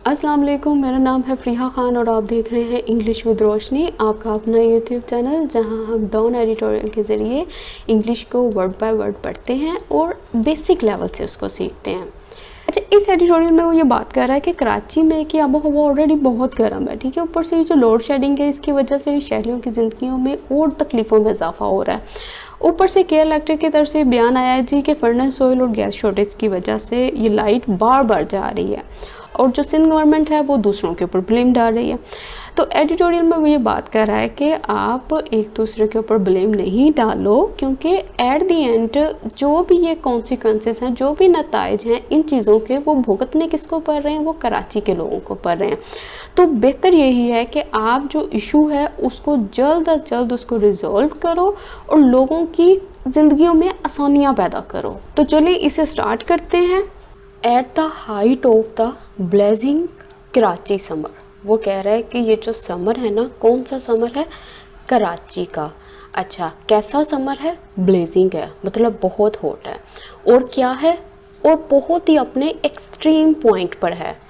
अस्सलाम वालेकुम, मेरा नाम है फ़रीहा ख़ान और आप देख रहे हैं इंग्लिश विद रोशनी, आपका अपना यूट्यूब चैनल जहां हम डॉन एडिटोरियल के ज़रिए इंग्लिश को वर्ड बाय वर्ड पढ़ते हैं और बेसिक लेवल से उसको सीखते हैं। अच्छा, इस एडिटोरियल में वो ये बात कर रहा है कि कराची में की आबो हवा ऑलरेडी बहुत गर्म है, ठीक है। ऊपर से ये जो लोड शेडिंग है इसकी वजह से शहरियों की ज़िंदगियों में और तकलीफ़ों में इजाफा हो रहा है। ऊपर से केयर इलेक्ट्रिक की तरफ से बयान आया है जी कि फर्नेस ऑयल और गैस शॉर्टेज की वजह से ये लाइट बार बार जा रही है और जो सिंध गवर्नमेंट है वो दूसरों के ऊपर ब्लेम डाल रही है। तो एडिटोरियल में वो ये बात कर रहा है कि आप एक दूसरे के ऊपर ब्लेम नहीं डालो, क्योंकि एट दी एंड जो भी ये कॉन्सिक्वेंसेस हैं, जो भी नताइज हैं इन चीज़ों के, वो भुगतने किसको पड़ रहे हैं? वो कराची के लोगों को पड़ रहे हैं। तो बेहतर यही है कि आप जो इशू है उसको जल्द अज जल्द उसको रिजॉल्व करो और लोगों की ज़िंदगियों में आसानियाँ पैदा करो। तो चलिए इसे स्टार्ट करते हैं। At the height of the blazing Karachi summer, वो कह रहा है कि ये जो समर है ना, कौन सा समर है? कराची का। अच्छा, कैसा समर है? ब्लेजिंग है, मतलब बहुत हॉट है। और क्या है? और बहुत ही अपने एक्सट्रीम पॉइंट पर है।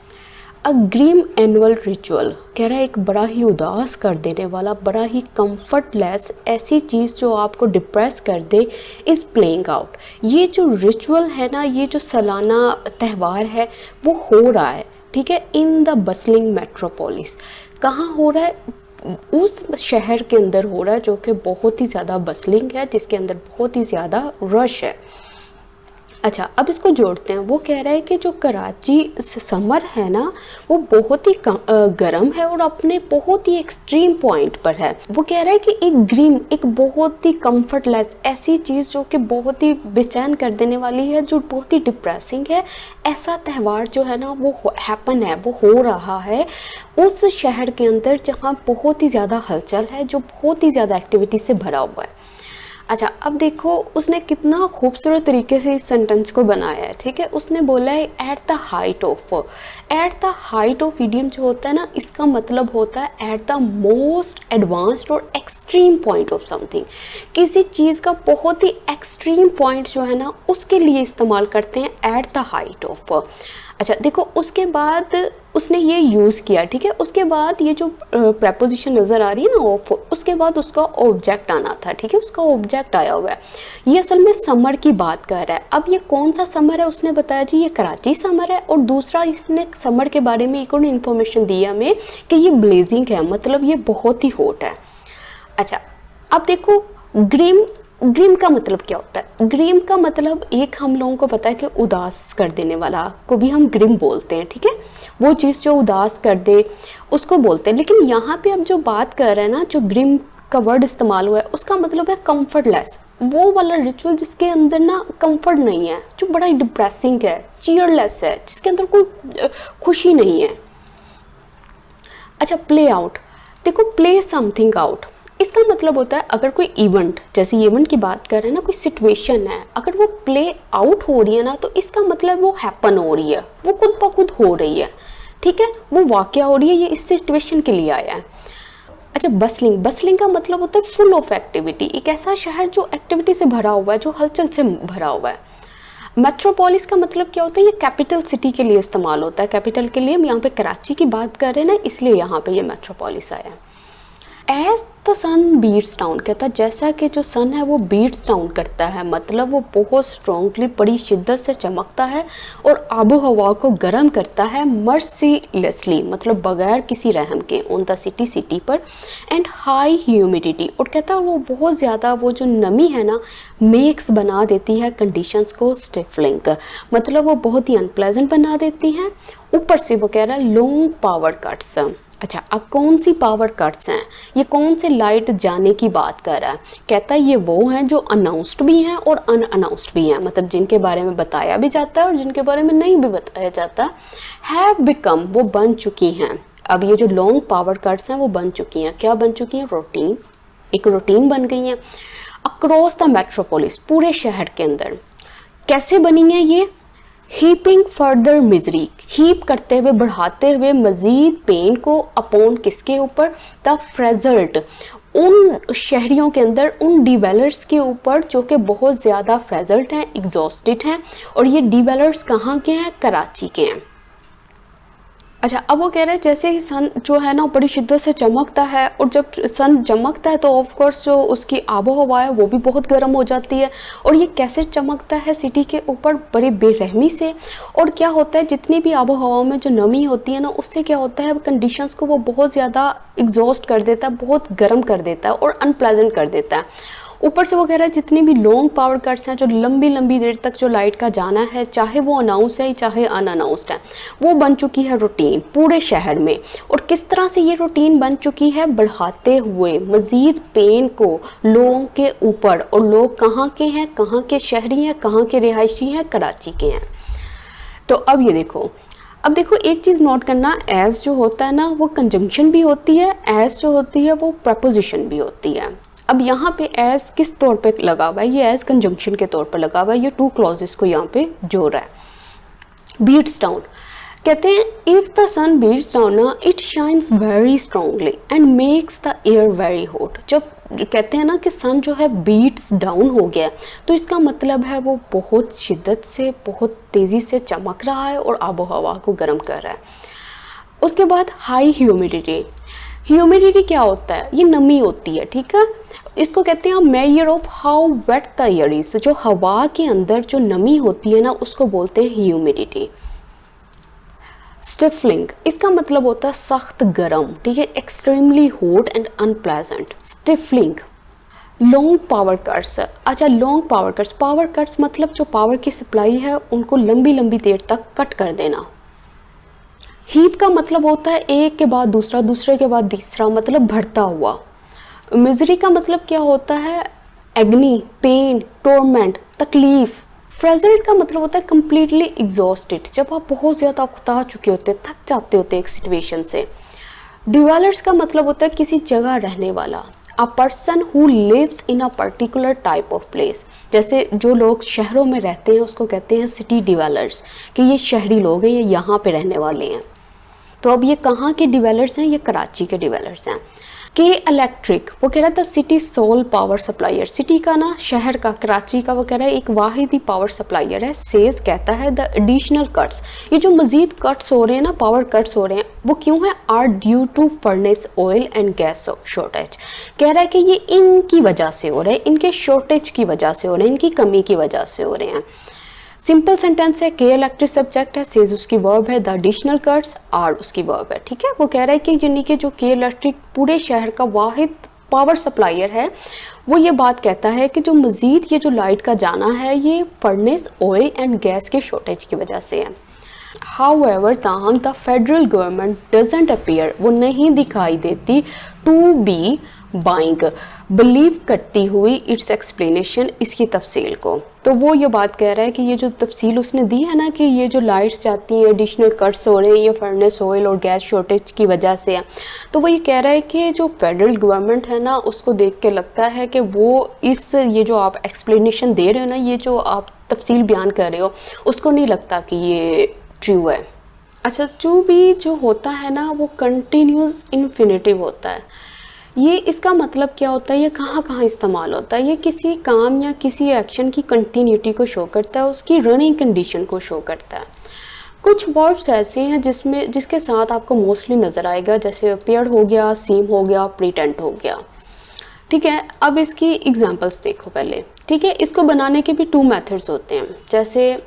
अ ग्रीम एनुअल रिचुअल, कह रहा है एक बड़ा ही उदास कर देने वाला, बड़ा ही कंफर्टलेस ऐसी चीज़ जो आपको डिप्रेस कर दे, इज़ प्लेइंग आउट। ये जो रिचुअल है ना, ये जो सालाना त्यौहार है वो हो रहा है, ठीक है, इन द बसलिंग मेट्रोपोलिस। कहाँ हो रहा है? उस शहर के अंदर हो रहा है जो कि बहुत ही ज़्यादा बसलिंग है, जिसके अंदर बहुत ही ज़्यादा रश है। अच्छा, अब इसको जोड़ते हैं। वो कह रहा है कि जो कराची समर है ना वो बहुत ही गर्म है और अपने बहुत ही एक्सट्रीम पॉइंट पर है। वो कह रहा है कि एक ग्रीम, एक बहुत ही कंफर्टलेस ऐसी चीज़ जो कि बहुत ही बेचैन कर देने वाली है, जो बहुत ही डिप्रेसिंग है, ऐसा त्यौहार जो है ना वो हैपन है, वो हो रहा है उस शहर के अंदर जहाँ बहुत ही ज़्यादा हलचल है, जो बहुत ही ज़्यादा एक्टिविटी से भरा हुआ है। अच्छा, अब देखो उसने कितना खूबसूरत तरीके से इस सेंटेंस को बनाया है, ठीक है। उसने बोला है at the height of. At the height of idiom जो होता है ना, इसका मतलब होता है एट द मोस्ट एडवांस्ड और एक्सट्रीम पॉइंट ऑफ समथिंग। किसी चीज़ का बहुत ही एक्सट्रीम पॉइंट जो है ना उसके लिए इस्तेमाल करते हैं एट द हाइट ऑफ। अच्छा देखो, उसके बाद उसने ये यूज़ किया, ठीक है। उसके बाद ये जो प्रेपोजिशन नज़र आ रही है ना ऑफ, उसके बाद उसका ऑब्जेक्ट आना था, ठीक है। उसका ऑब्जेक्ट आया हुआ है। ये असल में समर की बात कर रहा है। अब ये कौन सा समर है? उसने बताया जी ये कराची समर है। और दूसरा, इसने समर के बारे में एक और इन्फॉर्मेशन दी हमें कि ये ब्लेजिंग है, मतलब ये बहुत ही हॉट है। अच्छा, अब देखो ग्रीम का मतलब क्या होता है? ग्रीम का मतलब एक हम लोगों को पता है कि उदास कर देने वाला को भी हम ग्रीम बोलते हैं, ठीक है। वो चीज़ जो उदास कर दे उसको बोलते हैं। लेकिन यहाँ पे अब जो बात कर रहे हैं ना, जो ग्रीम का वर्ड इस्तेमाल हुआ है उसका मतलब है कंफर्टलेस। वो वाला रिचुअल जिसके अंदर ना कंफर्ट नहीं है, जो बड़ा ही डिप्रेसिंग है, चीयरलेस है, जिसके अंदर कोई खुशी नहीं है। अच्छा, प्ले आउट, देखो प्ले समथिंग आउट, इसका मतलब होता है अगर कोई इवेंट, जैसे इवेंट की बात कर रहे हैं ना, कोई सिचुएशन है, अगर वो प्ले आउट हो रही है ना तो इसका मतलब वो हैपन हो रही है, वो खुद ब खुद हो रही है, ठीक है, वो वाकया हो रही है, ये इस सिचुएशन के लिए आया है। अच्छा, बसलिंग का मतलब होता है फुल ऑफ एक्टिविटी, एक ऐसा शहर जो एक्टिविटी से भरा हुआ है, जो हलचल से भरा हुआ है। मेट्रोपोलिस का मतलब क्या होता है? ये कैपिटल सिटी के लिए इस्तेमाल होता है। कैपिटल के लिए हम यहाँ पे कराची की बात कर रहे हैं ना, इसलिए यहाँ पे ये मेट्रोपोलिस आया है। As the sun beats down, कहता है जैसा कि जो सन है वो बीट्स डाउन करता है, मतलब वो बहुत स्ट्रॉन्गली, बड़ी शिद्दत से चमकता है और आबो हवा को गर्म करता है, मर्सीलेसली, मतलब बगैर किसी रहम के, ऑन द सिटी पर, एंड हाई ह्यूमिडिटी, और कहता है वो बहुत ज़्यादा, वो जो नमी है ना मेक्स बना देती है कंडीशंस को स्टिफलिंग, मतलब वो बहुत ही अनप्लेजेंट बना देती हैं। ऊपर से वो कह रहा है लॉन्ग पावर कट्स। अच्छा, अब कौन सी पावर कट्स हैं? ये कौन से लाइट जाने की बात कर रहा है? कहता है ये वो हैं जो अनाउंस्ड भी हैं और अनअनाउंस्ड भी हैं, मतलब जिनके बारे में बताया भी जाता है और जिनके बारे में नहीं भी बताया जाता। हैव बिकम, वो बन चुकी हैं। अब ये जो लॉन्ग पावर कट्स हैं वो बन चुकी हैं। क्या बन चुकी हैं? रूटीन, एक रूटीन बन गई हैं अक्रॉस द मेट्रोपोलिस, पूरे शहर के अंदर। कैसे बनी है ये? हीपिंग फर्दर मिजरी, हीप करते हुए, बढ़ाते हुए मजीद पेन को, अपॉन किसके ऊपर? द फ्रेजल्ट, उन शहरियों के अंदर, उन डिवेलर्स के ऊपर जो कि बहुत ज़्यादा फ्रेजल्ट हैं, एग्जॉस्टेड हैं। और ये डिवेलर्स कहाँ के हैं? कराची के हैं। अच्छा, अब वो कह रहे हैं जैसे ही सन जो है ना बड़ी शिद्दत से चमकता है, और जब सन चमकता है तो ऑफ कोर्स जो उसकी आबो हवा है वो भी बहुत गर्म हो जाती है। और ये कैसे चमकता है सिटी के ऊपर, बड़ी बेरहमी से। और क्या होता है, जितनी भी आबो हवा में जो नमी होती है ना, उससे क्या होता है कंडीशंस को वो बहुत ज़्यादा एग्जॉस्ट कर देता है, बहुत गर्म कर देता है और अनप्लेजेंट कर देता है। ऊपर से वो कह रहा है जितनी भी लॉन्ग पावर कट्स हैं, जो लंबी लंबी देर तक जो लाइट का जाना है, चाहे वो अनाउंस है चाहे अनअनाउंस्ड है, वो बन चुकी है रूटीन पूरे शहर में। और किस तरह से ये रूटीन बन चुकी है, बढ़ाते हुए मज़ीद पेन को लोगों के ऊपर। और लोग कहाँ के हैं, कहाँ के शहरी हैं, कहाँ के रिहायशी हैं, कराची के हैं। तो अब ये देखो, अब देखो एक चीज़ नोट करना, एज जो होता है ना वो कंजंक्शन भी होती है, एज जो होती है वो प्रपोजिशन भी होती है। अब यहाँ पे एज किस तौर पे लगा हुआ है, ये एज कंजंक्शन के तौर पर लगा हुआ है, ये टू क्लॉजेस को यहाँ पे जोड़ रहा है। बीट्स डाउन, कहते हैं if the sun beats down ना it shines very strongly and makes the air very hot. जब कहते हैं ना कि सन जो है बीट्स डाउन हो गया, तो इसका मतलब है वो बहुत शिद्दत से, बहुत तेज़ी से चमक रहा है और आबो हवा को गर्म कर रहा है। उसके बाद हाई ह्यूमिडिटी, ह्यूमिडिटी क्या होता है, ये नमी होती है, ठीक है। इसको कहते हैं measure of how wet the air is, जो हवा के अंदर जो नमी होती है ना उसको बोलते हैं ह्यूमिडिटी। स्टिफलिंग, इसका मतलब होता है सख्त गर्म, ठीक है, extremely hot and unpleasant, stifling. Long power cuts, अच्छा लॉन्ग पावर कट्स मतलब जो पावर की सप्लाई है उनको लंबी लंबी देर तक कट कर देना। हीप का मतलब होता है एक के बाद दूसरा, दूसरे के बाद तीसरा, मतलब बढ़ता हुआ। मिजरी का मतलब क्या होता है, एग्नी, पेन, टॉर्मेंट, तकलीफ। फ्रेजल्ट का मतलब होता है कम्प्लीटली एग्जॉस्टेड, जब आप बहुत ज़्यादा उकता चुके होते, थक जाते होते एक सिचुएशन से। डिवेलर्स का मतलब होता है किसी जगह रहने वाला, a person who lives in a particular type of place. जैसे जो लोग शहरों में रहते हैं उसको कहते हैं सिटी डिवेलर्स, कि ये शहरी लोग हैं, ये यहाँ पे रहने वाले हैं। तो अब ये कहाँ के डिवेलर्स हैं, ये कराची के डिवेलर्स हैं। के इलेक्ट्रिक, वो कह रहा था city sole power supplier, city का ना, शहर का, कराची का, वो कह रहा है एक वाहिद ही पावर सप्लायर है। सेज कहता है द एडिशनल कट्स, ये जो मजीद कट्स हो रहे हैं ना, पावर कट्स हो रहे हैं, वो क्यों है, are due to furnace oil and gas shortage. कह रहा है कि ये इनकी वजह से हो रहे हैं, इनके शॉर्टेज की वजह से हो रहे हैं, इनकी कमी की वजह से हो रहे हैं। सिंपल सेंटेंस है, के इलेक्ट्रिक सब्जेक्ट है, सेज उसकी वर्ब है, द एडिशनल कट्स आर उसकी वर्ब है, ठीक है। वो कह रहा है कि यानी कि जो के इलेक्ट्रिक पूरे शहर का वाहिद पावर सप्लायर है, वो ये बात कहता है कि जो मज़ीद ये जो लाइट का जाना है ये फर्नेस ऑयल एंड गैस के शॉर्टेज की वजह से है। हाउएवर, ताहम the federal government doesn't appear, वो नहीं दिखाई देती, टू बी बाइंग, बिलीव करती हुई इट्स एक्सप्लेनेशन, इसकी तफसील को। तो वो ये बात कह रहा है कि ये जो तफसील उसने दी है ना, कि ये जो लाइट्स जाती हैं, एडिशनल कट्स हो रहे हैं, ये फर्नेस ऑयल और गैस शॉर्टेज की वजह से है। तो वो ये कह रहा है कि जो फेडरल गवर्नमेंट है ना, उसको देख के लगता है कि वो ये जो आप एक्सप्लेनेशन दे रहे हो ना, ये जो आप तफसील बयान कर रहे हो, उसको नहीं लगता कि ये ट्रू है। अच्छा, टू बी जो होता है ना वो कंटिन्यूस इन्फिनेटिव होता है। ये इसका मतलब क्या होता है, ये कहाँ कहाँ इस्तेमाल होता है, ये किसी काम या किसी एक्शन की कंटिन्यूटी को शो करता है, उसकी रनिंग कंडीशन को शो करता है। कुछ वर्ब्स ऐसे हैं जिसके साथ आपको मोस्टली नज़र आएगा, जैसे अपीयर हो गया, सीम हो गया, प्रीटेंड हो गया, ठीक है। अब इसकी एग्जांपल्स देखो पहले, ठीक है। इसको बनाने के भी 2 मेथड्स होते हैं। जैसे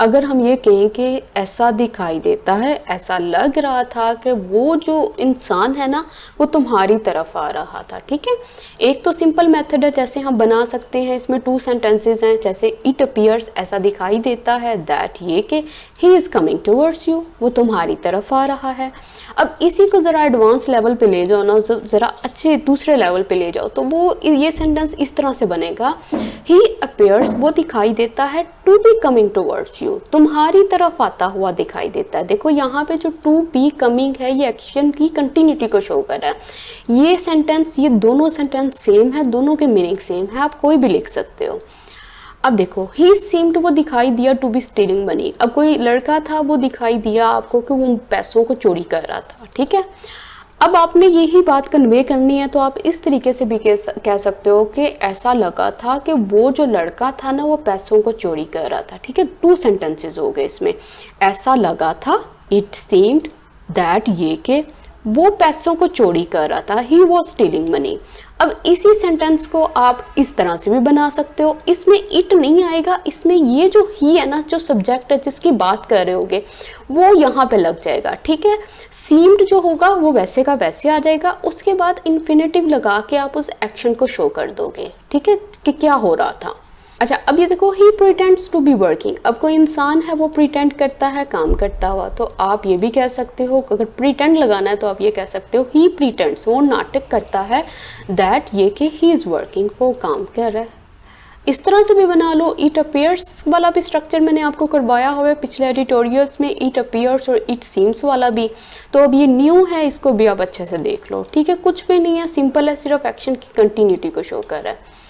अगर हम ये कहें कि ऐसा दिखाई देता है, ऐसा लग रहा था कि वो जो इंसान है ना वो तुम्हारी तरफ आ रहा था, ठीक है। एक तो सिंपल मेथड है, जैसे हम बना सकते हैं, इसमें 2 सेंटेंसेस हैं। जैसे इट अपीयर्स, ऐसा दिखाई देता है, दैट ये कि he is coming towards you, वो तुम्हारी तरफ आ रहा है। अब इसी को ज़रा एडवांस लेवल पे ले जाओ ना, ज़रा अच्छे दूसरे लेवल पे ले जाओ, तो वो ये सेंटेंस इस तरह से बनेगा, ही अपीयर्स, वो दिखाई देता है, to be coming towards you, तुम्हारी तरफ आता हुआ दिखाई देता है। देखो यहाँ पे जो टू बी कमिंग है, ये एक्शन की कंटिन्यूटी को शो कर रहा है। ये सेंटेंस, ये दोनों सेंटेंस सेम है, दोनों के मीनिंग सेम है, आप कोई भी लिख सकते हो। अब देखो, ही सीम्ड, वो दिखाई दिया, टू बी स्टीलिंग मनी, अब कोई लड़का था वो दिखाई दिया आपको कि वो पैसों को चोरी कर रहा था, ठीक है। अब आपने यही बात कन्वे करनी है, तो आप इस तरीके से भी कह सकते हो कि ऐसा लगा था कि वो जो लड़का था ना वो पैसों को चोरी कर रहा था, ठीक है। 2 सेंटेंसेस हो गए इसमें, ऐसा लगा था, इट सीम्ड दैट ये कि वो पैसों को चोरी कर रहा था, ही वॉज स्टीलिंग मनी। अब इसी सेंटेंस को आप इस तरह से भी बना सकते हो, इसमें इट नहीं आएगा, इसमें ये जो ही है ना, जो सब्जेक्ट है जिसकी बात कर रहे होगे वो यहाँ पे लग जाएगा, ठीक है। सीम्ड जो होगा वो वैसे का वैसे आ जाएगा, उसके बाद इन्फिनेटिव लगा के आप उस एक्शन को शो कर दोगे, ठीक है, कि क्या हो रहा था। अच्छा, अब ये देखो, ही प्रिटेंड्स टू बी वर्किंग। अब कोई इंसान है वो प्रिटेंड करता है काम करता हुआ, तो आप ये भी कह सकते हो, अगर प्रिटेंड लगाना है तो आप ये कह सकते हो ही प्रिटेंड्स, वो नाटक करता है, दैट ये कि ही इज़ वर्किंग, वो काम कर रहा है। इस तरह से भी बना लो। इट अपीयर्स वाला भी स्ट्रक्चर मैंने आपको करवाया हुआ है पिछले एडिटोरियल्स में, इट अपीयर्स और इट सीम्स वाला भी। तो अब ये न्यू है, इसको भी आप अच्छे से देख लो, ठीक है। कुछ भी नहीं है, सिंपल है, सिर्फ एक्शन की कंटिन्यूटी को शो कर रहा है।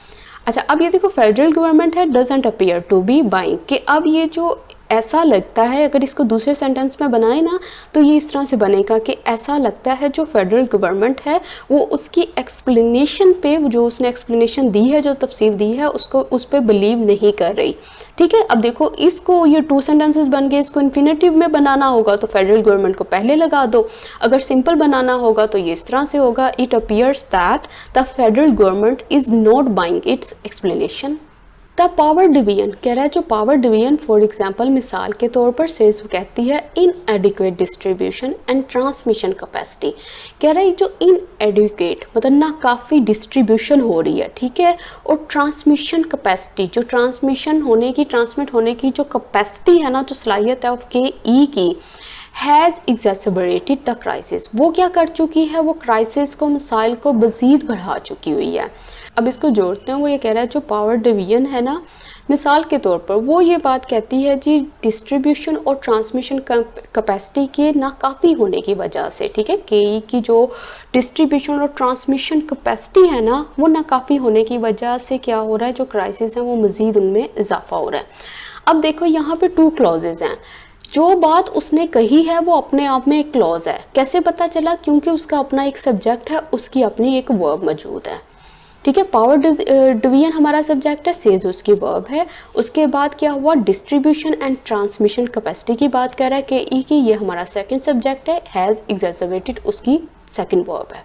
अच्छा, अब ये देखो, फेडरल गवर्नमेंट है doesn't appear to be buying, कि अब ये जो ऐसा लगता है, अगर इसको दूसरे सेंटेंस में बनाए ना तो ये इस तरह से बनेगा कि ऐसा लगता है जो फेडरल गवर्नमेंट है वो उसकी एक्सप्लेनेशन पे, जो उसने एक्सप्लेनेशन दी है, जो तफसील दी है, उसको उस पर बिलीव नहीं कर रही, ठीक है। अब देखो, इसको ये टू सेंटेंसेस बन गए, इसको इन्फिनेटिव में बनाना होगा तो फेडरल गवर्नमेंट को पहले लगा दो, अगर सिंपल बनाना होगा तो ये इस तरह से होगा, it appears that the federal government is not buying it's explanation. The power division कह रहा है, जो पावर डिवीजन फॉर एग्जाम्पल मिसाल के तौर पर सेज कहती है इनएडिक्वेट डिस्ट्रीब्यूशन एंड ट्रांसमिशन कैपेसिटी। कह रहा है जो इनएडिक्वेट मतलब ना काफ़ी डिस्ट्रीब्यूशन हो रही है, ठीक है, और ट्रांसमिशन कैपेसिटी, जो ट्रांसमिशन होने की, ट्रांसमिट होने की जो कैपेसिटी है ना, जो सलाहियत है के ई की, हैज़ एग्जैसबरेटेड द क्राइसिस, वो क्या कर चुकी है, वो क्राइसिस को, मसाइल को मज़ीद बढ़ा चुकी हुई है। अब इसको जोड़ते हैं, वो ये कह रहा है जो पावर डिवीजन है ना, मिसाल के तौर पर वो ये बात कहती है जी डिस्ट्रीब्यूशन और ट्रांसमिशन कैपेसिटी के नाकाफ़ी होने की वजह से, ठीक है, के की जो डिस्ट्रीब्यूशन और ट्रांसमिशन कैपेसिटी है ना वो नाकाफ़ी होने की वजह से क्या हो रहा है, जो क्राइसिस है वो मज़ीद उनमें इजाफा हो रहा है। अब देखो यहाँ पे टू क्लॉजेज हैं, जो बात उसने कही है वो अपने आप में एक क्लॉज है। कैसे पता चला? क्योंकि उसका अपना एक सब्जेक्ट है, उसकी अपनी एक वर्ब मौजूद है, ठीक है। पावर डिवीजन हमारा सब्जेक्ट है, सेज उसकी वर्ब है। उसके बाद क्या हुआ, डिस्ट्रीब्यूशन एंड ट्रांसमिशन कैपेसिटी की बात कर रहा है के ई की, ये हमारा सेकंड सब्जेक्ट है, हैज़ एग्जैसर्बेटेड उसकी सेकंड वर्ब है।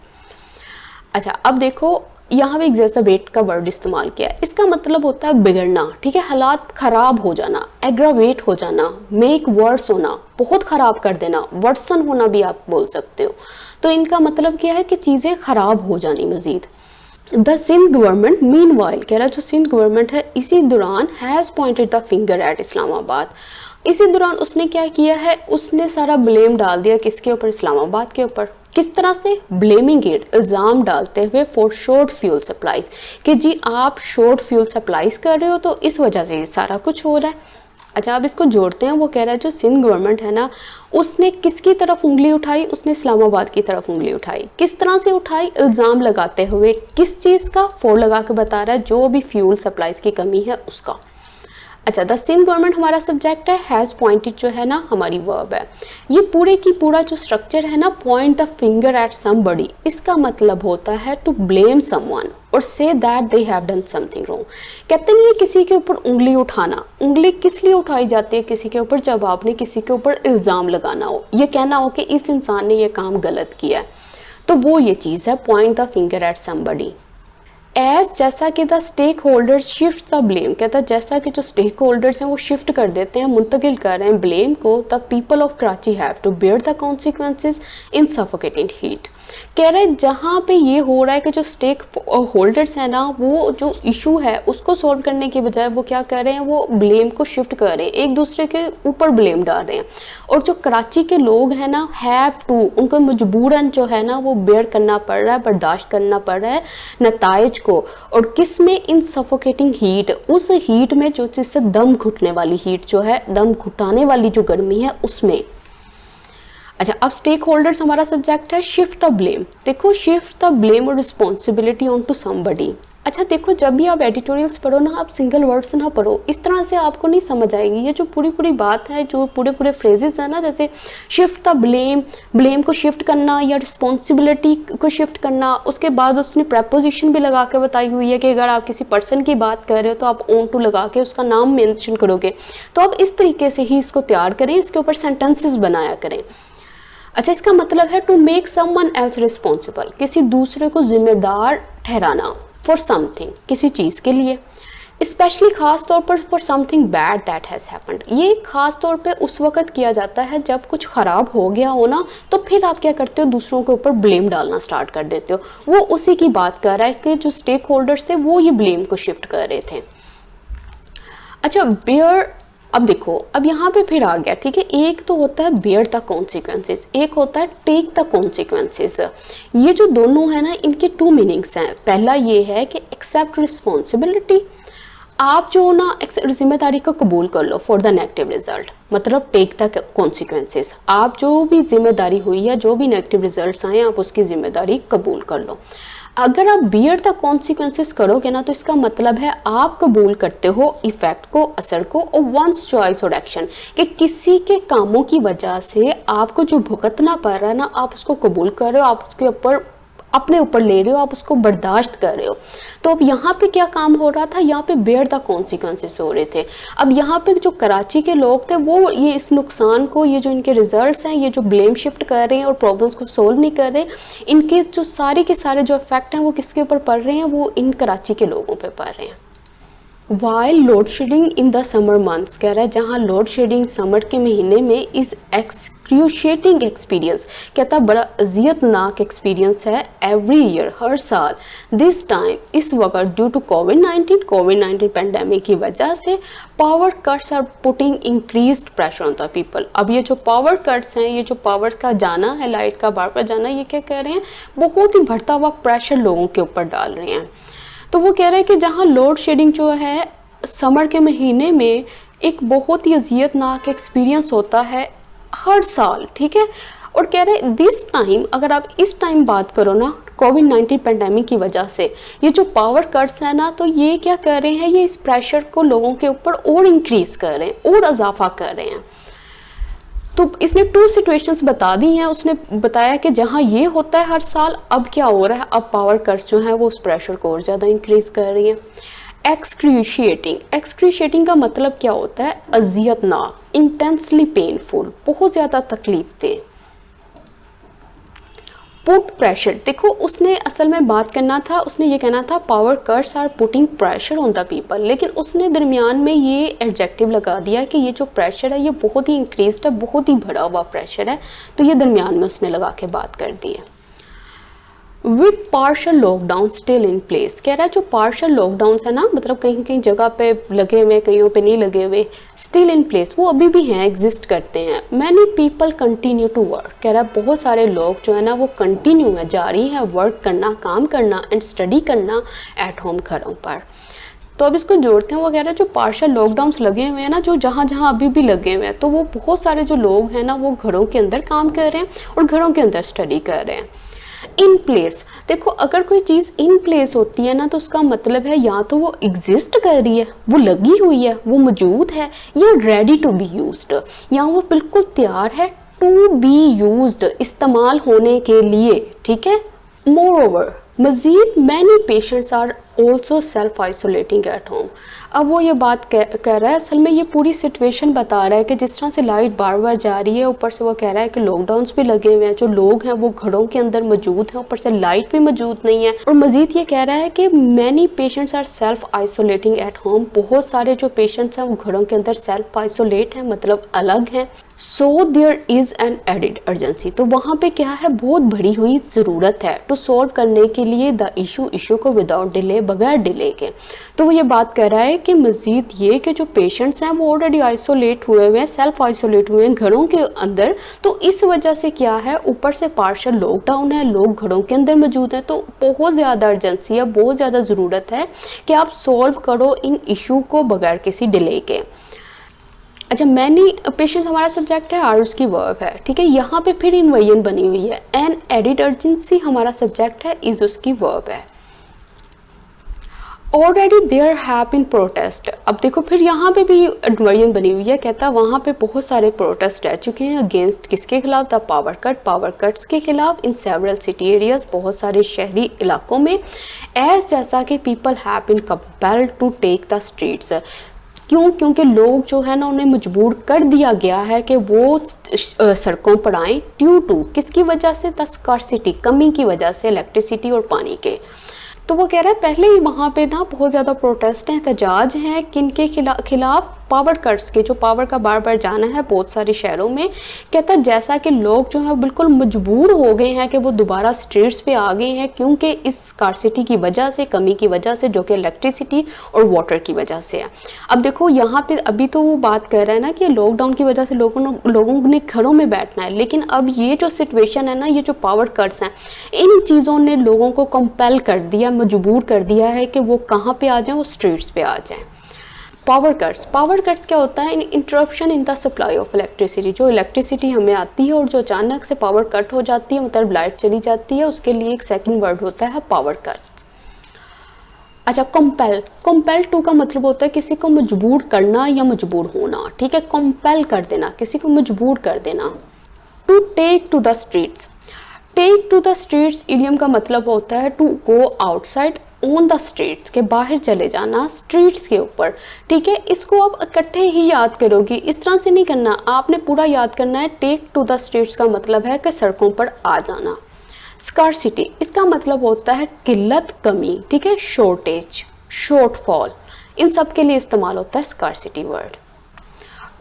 अच्छा, अब देखो यहाँ पे एग्जैसर्बेट का वर्ड इस्तेमाल किया है, इसका मतलब होता है बिगड़ना, ठीक है, हालात ख़राब हो जाना, एग्रावेट हो जाना, मेक वर्स होना, बहुत ख़राब कर देना, वर्सन होना भी आप बोल सकते हो। तो इनका मतलब क्या है कि चीज़ें ख़राब हो जानी मज़ीद। The Sindh government meanwhile कह रहा है जो सिंध गवर्नमेंट है इसी दौरान has pointed the finger at Islamabad, इसी दौरान उसने क्या किया है, उसने सारा ब्लेम डाल दिया किसके ऊपर, इस्लामाबाद के ऊपर। किस तरह से, ब्लेमिंग इट, इल्ज़ाम डालते हुए फॉर शॉर्ट फ्यूल सप्लाईज, कि जी आप शॉर्ट फ्यूल सप्लाईज कर रहे हो तो इस वजह से ये सारा कुछ हो रहा है। अच्छा, अब इसको जोड़ते हैं, वो कह रहा है जो सिंध गवर्नमेंट है ना उसने किसकी तरफ उंगली उठाई, उसने इस्लामाबाद की तरफ उंगली उठाई। किस तरह से उठाई, इल्ज़ाम लगाते हुए, किस चीज़ का, फोर लगा के बता रहा है जो भी फ्यूल सप्लाईज की कमी है उसका। अच्छा, द सिंध गवर्नमेंट हमारा सब्जेक्ट है, हैज़ पॉइंटेड जो है ना हमारी वर्ब है। ये पूरे की पूरा जो स्ट्रक्चर है ना, point the finger at somebody, इसका मतलब होता है टू ब्लेम समवन और say that they have done something wrong. कहते नहीं है किसी के ऊपर उंगली उठाना, उंगली किस लिए उठाई जाती है किसी के ऊपर, जब आपने किसी के ऊपर इल्ज़ाम लगाना हो, ये कहना हो कि इस इंसान ने ये काम गलत किया है, तो वो ये चीज़ है point the finger at somebody. As जैसा कि the stakeholders shift the blame, कहता है जैसा कि जो स्टेक होल्डर्स हैं वो शिफ्ट कर देते हैं, मुंतकिल कर रहे हैं ब्लेम को, the people of Karachi have to bear the consequences in suffocating heat. कह रहे हैं जहाँ पे ये हो रहा है कि जो स्टेक होल्डर्स हैं ना वो जो इशू है उसको सॉल्व करने के बजाय वो क्या कर रहे हैं, वो ब्लेम को शिफ्ट कर रहे हैं, एक दूसरे के ऊपर ब्लेम डाल रहे हैं। और जो कराची के लोग हैं ना हैव टू, उनको मजबूरन जो है ना वो बेयर करना पड़ रहा है, बर्दाश्त करना पड़ रहा है नताइज को। और किस में, इन सफोकेटिंग हीट, उस हीट में जो जिससे दम घुटने वाली हीट जो है, दम घुटाने वाली जो गर्मी है उसमें। अच्छा, अब स्टेक होल्डर्स हमारा सब्जेक्ट है, शिफ्ट द ब्लेम। देखो, शिफ्ट द ब्लेम और रिस्पॉन्सिबिलिटी ऑन टू समबडी। अच्छा देखो, जब भी आप एडिटोरियल्स पढ़ो ना, आप सिंगल वर्ड्स ना पढ़ो, इस तरह से आपको नहीं समझ आएगी। ये जो पूरी बात है, जो पूरे फ्रेजेस है ना, जैसे शिफ्ट द ब्लेम, ब्लेम को शिफ्ट करना या रिस्पॉन्सिबिलिटी को शिफ्ट करना, उसके बाद उसने प्रपोजिशन भी लगा के बताई हुई है कि अगर आप किसी पर्सन की बात कर रहे हो तो आप ऑन टू लगा के उसका नाम मेंशन करोगे। तो आप इस तरीके से ही इसको तैयार करें, इसके ऊपर सेंटेंसेस बनाया करें। अच्छा, इसका मतलब है to make someone else responsible, किसी दूसरे को जिम्मेदार ठहराना, फॉर समथिंग, किसी चीज़ के लिए, स्पेशली ख़ास तौर पर for something bad that has happened. ये ख़ास तौर पे उस वक़्त किया जाता है जब कुछ ख़राब हो गया हो ना, तो फिर आप क्या करते हो, दूसरों के ऊपर ब्लेम डालना स्टार्ट कर देते हो। वो उसी की बात कर रहा है कि जो स्टेक होल्डर्स थे वो ये ब्लेम को शिफ्ट कर रहे थे। अच्छा, बेयर, अब देखो, अब यहाँ पे फिर आ गया, ठीक है, एक तो होता है बेयर द कॉन्सिक्वेंसेस, एक होता है टेक द कॉन्सिक्वेंसेस। ये जो दोनों है ना, इनके टू मीनिंग्स हैं। पहला ये है कि एक्सेप्ट रिस्पॉन्सिबिलिटी, आप जो ना जिम्मेदारी को कबूल कर लो फॉर द नेगेटिव रिजल्ट, मतलब टेक द कॉन्सिक्वेंसेस, आप जो भी जिम्मेदारी हुई है, जो भी नेगेटिव रिजल्ट्स आए, आप उसकी जिम्मेदारी कबूल कर लो। अगर आप बियर द कॉन्सिक्वेंसेस करोगे ना, तो इसका मतलब है आप कबूल करते हो इफेक्ट को, असर को, और वंस चॉइस और एक्शन, कि किसी के कामों की वजह से आपको जो भुगतना पड़ रहा है ना, आप उसको कबूल कर रहे हो, आप उसके ऊपर अपने ऊपर ले रहे हो, आप उसको बर्दाश्त कर रहे हो। तो अब यहाँ पे क्या काम हो रहा था, यहाँ पे बेयर द कॉन्सिक्वेंसेस हो रहे थे। अब यहाँ पे जो कराची के लोग थे वो ये इस नुकसान को, ये जो इनके रिजल्ट्स हैं, ये जो ब्लेम शिफ्ट कर रहे हैं और प्रॉब्लम्स को सोल्व नहीं कर रहे, इनके जो सारे के सारे जो इफेक्ट हैं वो किसके ऊपर पड़ रहे हैं, वो इन कराची के लोगों पर पड़ रहे हैं। While load shedding in the summer months, कह रहा है जहाँ लोड शेडिंग समर के महीने में इज़ एक्सक्रूशिएटिंग एक्सपीरियंस, कहता बड़ा अजियतनाक एक्सपीरियंस है, एवरी ईयर, हर साल, दिस टाइम, इस वक्त, ड्यू टू कोविड-19 पेंडेमिक की वजह से, power cuts are putting increased pressure on the people. अब ये जो पावर कट्स हैं, ये जो पावर का जाना है, लाइट का बार बार जाना, ये क्या कह रहे हैं, बहुत ही बढ़ता हुआ प्रेशर लोगों के ऊपर डाल रहे हैं। तो वो कह रहे हैं कि जहाँ लोड शेडिंग जो है समर के महीने में एक बहुत ही अजियतनाक एक्सपीरियंस होता है हर साल, ठीक है, और कह रहे हैं दिस टाइम, अगर आप इस टाइम बात करो ना, कोविड-19 पेंडेमिक की वजह से ये जो पावर कट्स है ना, तो ये क्या कर रहे हैं, ये इस प्रेशर को लोगों के ऊपर और इंक्रीज कर रहे हैं और इजाफा कर रहे हैं। तो इसने टू सिचुएशंस बता दी हैं। उसने बताया कि जहाँ ये होता है हर साल, अब क्या हो रहा है, अब पावर कट्स जो हैं वो उस प्रेशर को और ज़्यादा इंक्रीज कर रही हैं। एक्सक्रूशिएटिंग का मतलब क्या होता है, अजियतनाक, इंटेंसली पेनफुल, बहुत ज़्यादा तकलीफ दे। पुट प्रेशर, देखो उसने असल में बात करना था, उसने ये कहना था power cuts are putting pressure on the people, लेकिन उसने दरमियान में ये एडजेक्टिव लगा दिया कि ये जो प्रेशर है ये बहुत ही इंक्रीज्ड है, बहुत ही बढ़ा हुआ प्रेशर है, तो ये दरमियान में उसने लगा के बात कर दी है। With partial lockdown still in place, कह रहा है जो पार्शल लॉकडाउन है ना, मतलब कहीं कहीं जगह पे लगे हुए, कहीं पे नहीं लगे हुए, स्टिल इन प्लेस, वो अभी भी हैं, एग्जिस्ट करते हैं। Many people continue to work, कह रहा है बहुत सारे लोग जो है ना वो कंटिन्यू है, जारी है वर्क करना, काम करना, एंड स्टडी करना एट होम, घरों पर। तो अब इसको जोड़ते हैं, वो कह रहा है जो पार्शल लॉकडाउन्स लगे हुए हैं ना, जो जहाँ जहाँ अभी भी लगे हुए हैं, तो वो बहुत सारे जो लोग हैं ना वो घरों के अंदर काम कर रहे हैं और घरों के अंदर स्टडी कर रहे हैं। इन प्लेस, देखो अगर कोई चीज़ इन प्लेस होती है ना, तो उसका मतलब है या तो वो एग्जिस्ट कर रही है, वो लगी हुई है, वो मौजूद है, या रेडी टू बी यूज्ड, या वो बिल्कुल तैयार है टू बी यूज्ड, इस्तेमाल होने के लिए, ठीक है। मोरओवर, मजीद many patients are also self isolating at home. अब वो ये बात कह रहा है, असल में ये पूरी सिचुएशन बता रहा है कि जिस तरह से लाइट बार बार जा रही है, ऊपर से वो कह रहा है कि लॉकडाउन्स भी लगे हुए हैं, जो लोग हैं वो घरों के अंदर मौजूद हैं, ऊपर से लाइट भी मौजूद नहीं है, और मजीद ये कह रहा है कि many patients are self isolating at home, बहुत सारे जो पेशेंट्स हैं वो घरों के अंदर सेल्फ आइसोलेट हैं, मतलब अलग हैं। So there is an added urgency, तो वहाँ पे क्या है, बहुत बड़ी हुई ज़रूरत है टू सॉल्व करने के लिए द इशू को विदाउट डिले, बगैर डिले के। तो वो ये बात कर रहा है कि मज़ीद ये कि जो पेशेंट्स हैं वो ऑलरेडी आइसोलेट हुए हुए हैं, सेल्फ आइसोलेट हुए हैं घरों के अंदर, तो इस वजह से क्या है, ऊपर से पार्शल लॉकडाउन है, लोग घरों के अंदर मौजूद हैं, तो बहुत ज़्यादा अर्जेंसी है, बहुत ज़्यादा ज़रूरत है कि आप सॉल्व करो इन इशू को बगैर किसी डिले के। अच्छा, मैनी पेशेंट्स हमारा सब्जेक्ट है, आर उसकी वर्ब है, ठीक है। यहाँ पे फिर इन्वर्जन बनी हुई है, एन एडिड अर्जेंसी हमारा सब्जेक्ट है, इज उसकी वर्ब है। Already there have been protest, अब देखो फिर यहाँ पे भी इन्वर्जन बनी हुई है, कहता है वहाँ पे बहुत सारे प्रोटेस्ट रह चुके हैं, अगेंस्ट किसके खिलाफ, द पावर कट्स के खिलाफ, इन सेवरल सिटी एरियाज, बहुत सारे शहरी इलाकों में, एज जैसा कि people have been compelled to take the streets, क्यों? क्योंकि लोग जो है ना उन्हें मजबूर कर दिया गया है कि वो सड़कों पर आएँ। ड्यू टू किसकी वजह से? द स्कार्सिटी, कमी की वजह से इलेक्ट्रिसिटी और पानी के। तो वो कह रहा है पहले ही वहाँ पे ना बहुत ज़्यादा प्रोटेस्ट हैं, एहतजाज हैं, किन के खिलाफ? पावर कट्स के, जो पावर का बार बार जाना है बहुत सारे शहरों में। कहता है जैसा कि लोग जो है बिल्कुल मजबूर हो गए हैं कि वो दोबारा स्ट्रीट्स पे आ गए हैं, क्योंकि इस स्कार्सिटी की वजह से, कमी की वजह से, जो कि इलेक्ट्रिसिटी और वाटर की वजह से है। अब देखो यहाँ पे अभी तो वो बात कर रहा है ना कि लॉकडाउन की वजह से लोगों ने घरों में बैठना है, लेकिन अब ये जो सिचुएशन है ना, ये जो पावर कट्स हैं, इन चीज़ों ने लोगों को कंपेल कर दिया, मजबूर कर दिया है कि वो कहाँ पे आ जाएं? वो स्ट्रीट्स पे आ जाएं। पावर कट्स क्या होता है? Interruption in the supply of electricity. जो इलेक्ट्रिसिटी हमें आती है और जो अचानक से पावर कट हो जाती है, मतलब लाइट चली जाती है, उसके लिए एक सेकंड वर्ड होता है पावर कट्स। अच्छा, कंपेल टू का मतलब होता है किसी को मजबूर करना या मजबूर होना, ठीक है? कंपेल कर देना, किसी को मजबूर कर देना। To take to the streets, take to the streets idiom का मतलब होता है to go outside on the streets, के बाहर चले जाना, स्ट्रीट्स के ऊपर, ठीक है? इसको आप इकट्ठे ही याद करोगे, इस तरह से नहीं करना, आपने पूरा याद करना है। टेक टू द स्ट्रीट्स का मतलब है कि सड़कों पर आ जाना। स्कार्सिटी, इसका मतलब होता है किल्लत, कमी, ठीक है? शॉर्टेज, शॉर्टफॉल, इन सब के लिए इस्तेमाल होता है स्कार्सिटी वर्ड।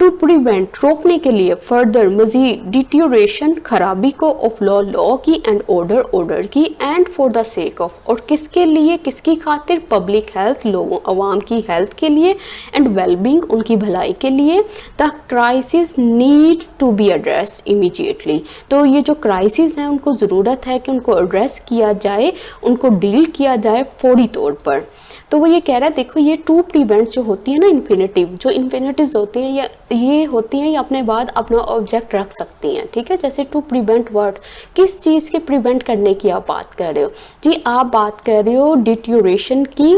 टू प्रिवेंट, रोकने के लिए, फर्दर, मजीद, डिटीरियोरेशन, खराबी को, ऑफ लॉ, लॉ की, एंड ऑर्डर की, and for the sake of, और किसके लिए, किसकी खातिर? पब्लिक हेल्थ, लोगों अवाम की हेल्थ के लिए, एंड वेलबींग, उनकी भलाई के लिए। The crisis needs to be addressed immediately, तो ये जो क्राइसिस हैं उनको ज़रूरत है कि उनको एड्रेस किया जाए, उनको डील किया जाए फौरी तौर पर। तो वो ये कह रहा है, देखो ये टू प्रिवेंट जो होती है ना, इन्फिनेटिव, जो इन्फिनेटिव्स होती हैं या ये होती हैं, ये अपने बाद अपना ऑब्जेक्ट रख सकती हैं, ठीक है? जैसे टू प्रिवेंट वर्ड, किस चीज़ के प्रिवेंट करने की आप बात कर रहे हो? जी आप बात कर रहे हो डिटीरियोरेशन की,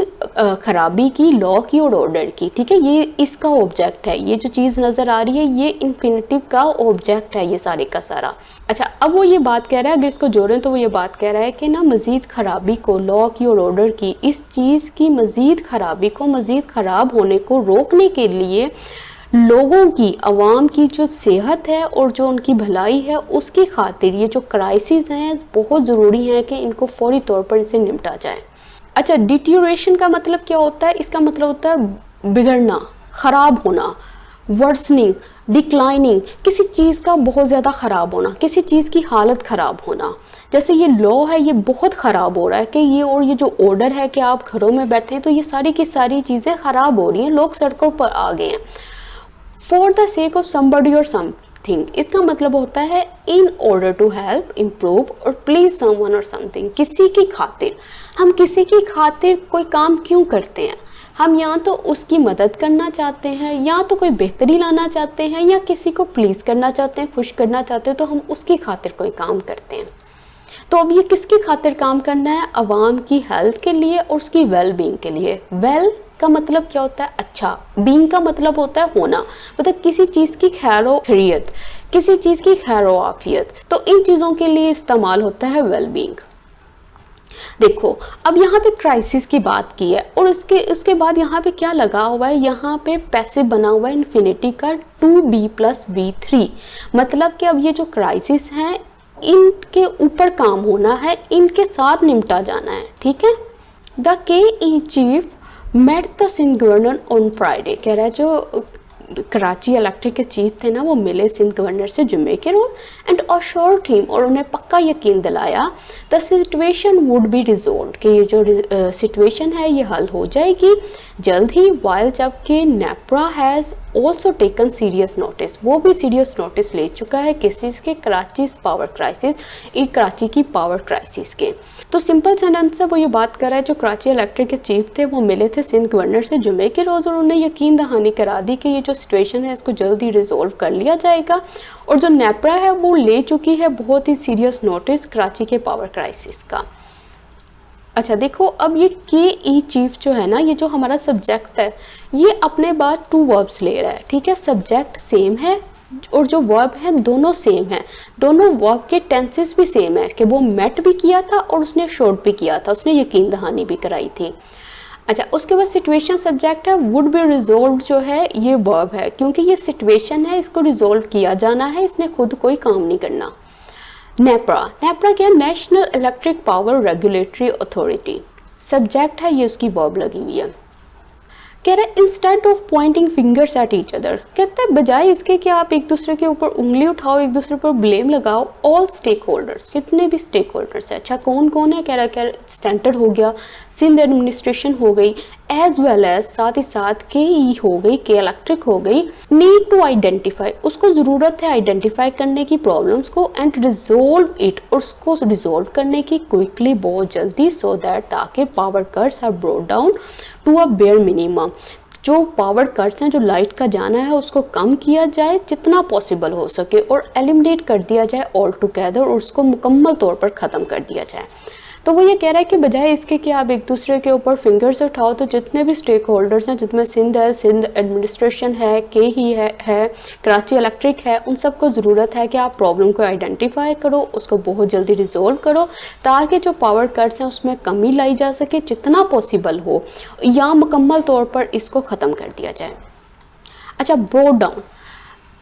खराबी की, लॉ की और ऑर्डर की, ठीक है? ये इसका ऑब्जेक्ट है, ये जो चीज़ नज़र आ रही है ये इन्फिनेटिव का ऑब्जेक्ट है, ये सारे का सारा। अच्छा, अब वो ये बात कह रहा है, अगर इसको जोड़ें तो वो ये बात कह रहा है कि ना मज़ीद खराबी को, लॉ की और ऑर्डर की, इस चीज़ की मज़ीद खराबी को, मज़ीद ख़राब होने को रोकने के लिए लोगों की, अवाम की जो सेहत है और जो उनकी भलाई है, उसकी खातिर ये जो क्राइसिस हैं बहुत ज़रूरी है कि इनको फौरी तौर पर इनसे निपटा जाए। अच्छा, डिटीरियोरेशन का मतलब क्या होता है? इसका मतलब होता है बिगड़ना, ख़राब होना, वर्सनिंग, डिक्लाइनिंग, किसी चीज़ का बहुत ज़्यादा ख़राब होना, किसी चीज़ की हालत ख़राब होना। जैसे ये लॉ है, ये बहुत ख़राब हो रहा है कि ये, और ये जो ऑर्डर है कि आप घरों में बैठे हैं, तो ये सारी की सारी चीज़ें ख़राब हो रही हैं, लोग सड़कों पर आ गए हैं। For the sake of somebody और समथिंग, इसका मतलब होता है in order to help, improve और प्लीज समवन और समथिंग, किसी की खातिर। हम किसी की खातिर कोई काम क्यों करते हैं? हम या तो उसकी मदद करना चाहते हैं, या तो कोई बेहतरी लाना चाहते हैं, या किसी को प्लीज़ करना चाहते हैं, खुश करना चाहते हैं, तो हम उसकी खातिर कोई काम करते हैं। तो अब ये किसकी खातिर काम करना है? अवाम की हेल्थ के लिए और उसकी वेल बीइंग के लिए। वेल का मतलब क्या होता है? अच्छा। बीइंग का मतलब होता है होना, मतलब किसी चीज़ की खैरो खैरियत, किसी चीज़ की खैरो आफियत। तो इन चीज़ों के लिए इस्तेमाल होता है वेल बीइंग। देखो अब यहाँ पे क्राइसिस की बात की है, और उसके बाद यहाँ पे क्या लगा हुआ है? यहाँ पे पैसिव बना हुआ है इन्फिनिटी का 2b+v3, मतलब कि अब ये जो क्राइसिस हैं इनके ऊपर काम होना है, इनके साथ निपटा जाना है, ठीक है? The KE chief met the Sindh governor on Friday, कह रहा है जो कराची इलेक्ट्रिक के चीफ थे ना, वो मिले सिंध गवर्नर से जुम्मे के रोज़, एंड अश्योर्ड हिम, और उन्हें पक्का यकीन दिलाया, the situation would be resolve, कि ये जो सिचुएशन है ये हल हो जाएगी जल्द ही। वाइल जबकि NEPRA has also taken serious notice, वो भी सीरियस नोटिस ले चुका है किस चीज़ के? कराची पावर क्राइसिस, कराची की पावर क्राइसिस के। तो सिंपल सेंटेंस से वो ये बात कर रहा है, जो कराची इलेक्ट्रिक के चीफ थे वो मिले थे सिंध गवर्नर से जुम्मे के रोज़, और उन्हें यकीन दहानी करा दी कि ये जो सिचुएशन है इसको जल्दी रिजोल्व कर लिया जाएगा, और जो नेपरा है वो ले चुकी है बहुत ही सीरियस नोटिस कराची के पावर क्राइसिस का। अच्छा देखो, अब ये KE चीफ जो है ना, ये जो हमारा सब्जेक्ट है, ये अपने बाद 2 वर्ब्स ले रहा है, ठीक है? सब्जेक्ट सेम है और जो वर्ब है दोनों सेम है, दोनों वर्ब के टेंसेस भी सेम है, कि वो मेट भी किया था और उसने शोर्ट भी किया था, उसने यकीन दहानी भी कराई थी। अच्छा, उसके बाद सिचुएशन सब्जेक्ट है, वुड बी रिजॉल्व जो है ये वर्ब है, क्योंकि ये सिचुएशन है, इसको रिजॉल्व किया जाना है, इसने खुद कोई काम नहीं करना। नेप्रा, नेप्रा क्या है? National electric power regulatory authority. Subject है, ये उसकी वर्ब लगी हुई है। कह रहा है instead of Poynting fingers at each other, कहता है बजाय इसके कि आप एक दूसरे के ऊपर उंगली उठाओ, एक दूसरे पर ब्लेम लगाओ, ऑल स्टेक होल्डर्स, जितने भी स्टेक होल्डर्स है। अच्छा, कौन कौन है? कह रहा है सेंटर हो गया, सिंध एडमिनिस्ट्रेशन हो गई, एज वेल एज साथ ही साथ KE हो गई, के इलेक्ट्रिक हो गई। नीड टू आइडेंटिफाई, उसको ज़रूरत है आइडेंटिफाई करने की प्रॉब्लम्स को, एंड रिजोल्व इट, और उसको रिजोल्व करने की क्विकली, बहुत जल्दी, सो दैट ताकि power cuts are brought down to a bare minimum. जो पावर कट्स हैं, जो लाइट का जाना है, उसको कम किया जाए जितना पॉसिबल हो सके, और एलिमिनेट कर दिया जाए ऑल टुगेदर, और उसको मुकम्मल तौर पर ख़त्म कर दिया जाए। तो वो ये कह रहा है कि बजाय इसके कि आप एक दूसरे के ऊपर फिंगर्स उठाओ, तो जितने भी स्टेक होल्डर्स हैं, जिसमें सिंध है, सिंध एडमिनिस्ट्रेशन है, KE है, कराची इलेक्ट्रिक है, उन सबको ज़रूरत है कि आप प्रॉब्लम को आइडेंटिफाई करो, उसको बहुत जल्दी रिजोल्व करो, ताकि जो पावर कट्स हैं उसमें कमी लाई जा सके जितना पॉसिबल हो, या मुकम्मल तौर पर इसको ख़त्म कर दिया जाए। अच्छा, ब्रॉट डाउन,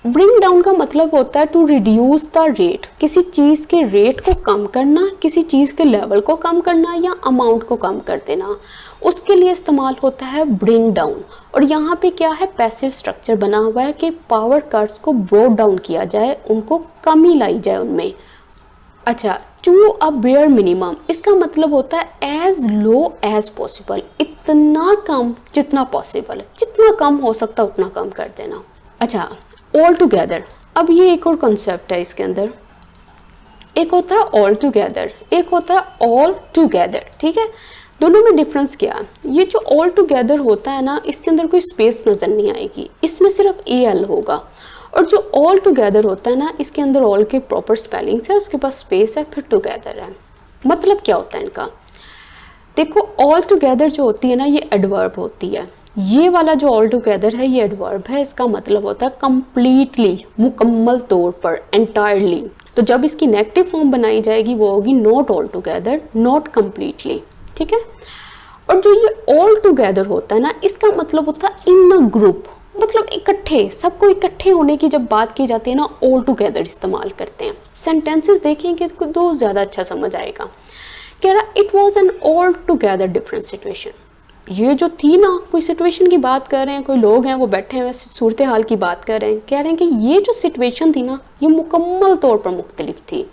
ब्रिंग डाउन का मतलब होता है टू रिड्यूस द रेट, किसी चीज़ के रेट को कम करना, किसी चीज़ के लेवल को कम करना, या अमाउंट को कम कर देना, उसके लिए इस्तेमाल होता है ब्रिंग डाउन। और यहाँ पे क्या है? पैसिव स्ट्रक्चर बना हुआ है कि पावर कट्स को ब्रॉट डाउन किया जाए, उनको कमी लाई जाए उनमें। अच्छा, टू अ बेयर मिनिमम, इसका मतलब होता है एज लो एज पॉसिबल, इतना कम जितना पॉसिबल है, जितना कम हो सकता उतना कम कर देना। अच्छा, ऑल टुगेदर, अब ये एक और कॉन्सेप्ट है इसके अंदर, एक होता है ऑल टुगेदर, एक होता है ऑल टुगेदर, ठीक है? दोनों में डिफरेंस क्या है? ये जो ऑल टुगेदर होता है ना, इसके अंदर कोई स्पेस नज़र नहीं आएगी, इसमें सिर्फ AL होगा। और जो ऑल टुगेदर होता है ना, इसके अंदर ऑल के प्रॉपर स्पेलिंग्स है, उसके पास स्पेस है, फिर टुगेदर है। मतलब क्या होता है इनका? देखो, ऑल टुगेदर जो होती है ना, ये एडवर्ब होती है। ये वाला जो ऑल टुगेदर है, ये एडवर्ब है, इसका मतलब होता है कंप्लीटली, मुकम्मल तौर पर, एंटायरली। तो जब इसकी नेगेटिव फॉर्म बनाई जाएगी वो होगी not all together, not completely, ठीक है? और जो ये ऑल टुगेदर होता है ना, इसका मतलब होता है इन अ ग्रुप, मतलब इकट्ठे, सबको इकट्ठे होने की जब बात की जाती है ना, ऑल टुगेदर इस्तेमाल करते हैं। सेंटेंसेस देखेंगे तो ज़्यादा अच्छा समझ आएगा। कह रहा it was an all together different situation, ये जो थी ना, कोई सिचुएशन की बात कर रहे हैं, कोई लोग हैं वो बैठे हैं, सूरत हाल की बात कर रहे हैं, कह रहे हैं कि ये जो सिचुएशन थी ना, ये मुकम्मल तौर पर मुख्तलिफ थी।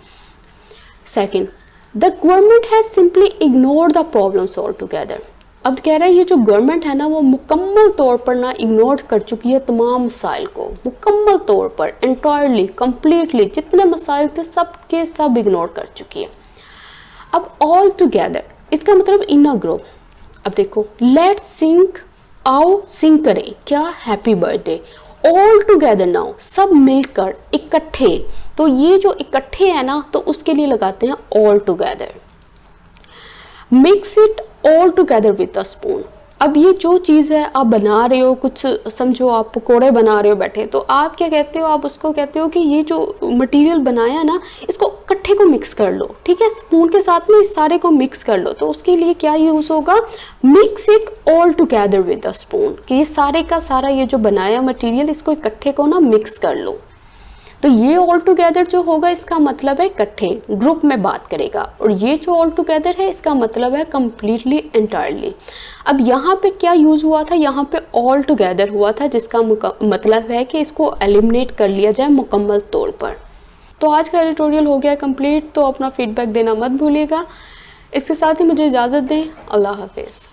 Second, the government has simply ignored the problems all together. अब कह रहा है ये जो गवर्नमेंट है ना, वो मुकम्मल तौर पर ना इग्नोर कर चुकी है तमाम मसाइल को, मुकम्मल तौर पर, एंटायरली, कम्प्लीटली, जितने मसाइल थे सब के सब इग्नोर कर चुकी है। अब ऑल टुगेदर, इसका मतलब इन अ ग्रुप। अब देखो, लेट्स सिंग, आओ सिंग करें, क्या? Happy birthday, all together now, सब मिलकर, इकट्ठे। तो ये जो इकट्ठे है ना, तो उसके लिए लगाते हैं all together. Mix it all together with a spoon. अब ये जो चीज़ है आप बना रहे हो, कुछ समझो आप पकोड़े बना रहे हो बैठे, तो आप क्या कहते हो? आप उसको कहते हो कि ये जो मटेरियल बनाया ना, इसको इकट्ठे को मिक्स कर लो, ठीक है? स्पून के साथ में इस सारे को मिक्स कर लो। तो उसके लिए क्या यूज़ होगा? Mix it all together with a spoon, कि ये सारे का सारा ये जो बनाया मटेरियल, इसको इकट्ठे को ना मिक्स कर लो। तो ये ऑल टुगेदर जो होगा, इसका मतलब है इकट्ठे, ग्रुप में बात करेगा। और ये जो ऑल टुगेदर है, इसका मतलब है कम्प्लीटली, एंटायरली। अब यहाँ पे क्या यूज़ हुआ था? यहाँ पे ऑल टुगेदर हुआ था, जिसका मतलब है कि इसको एलिमिनेट कर लिया जाए मुकम्मल तौर पर। तो आज का एडिटोरियल हो गया कंप्लीट। तो अपना फीडबैक देना मत भूलिएगा। इसके साथ ही मुझे इजाज़त दें। अल्लाह हाफिज़।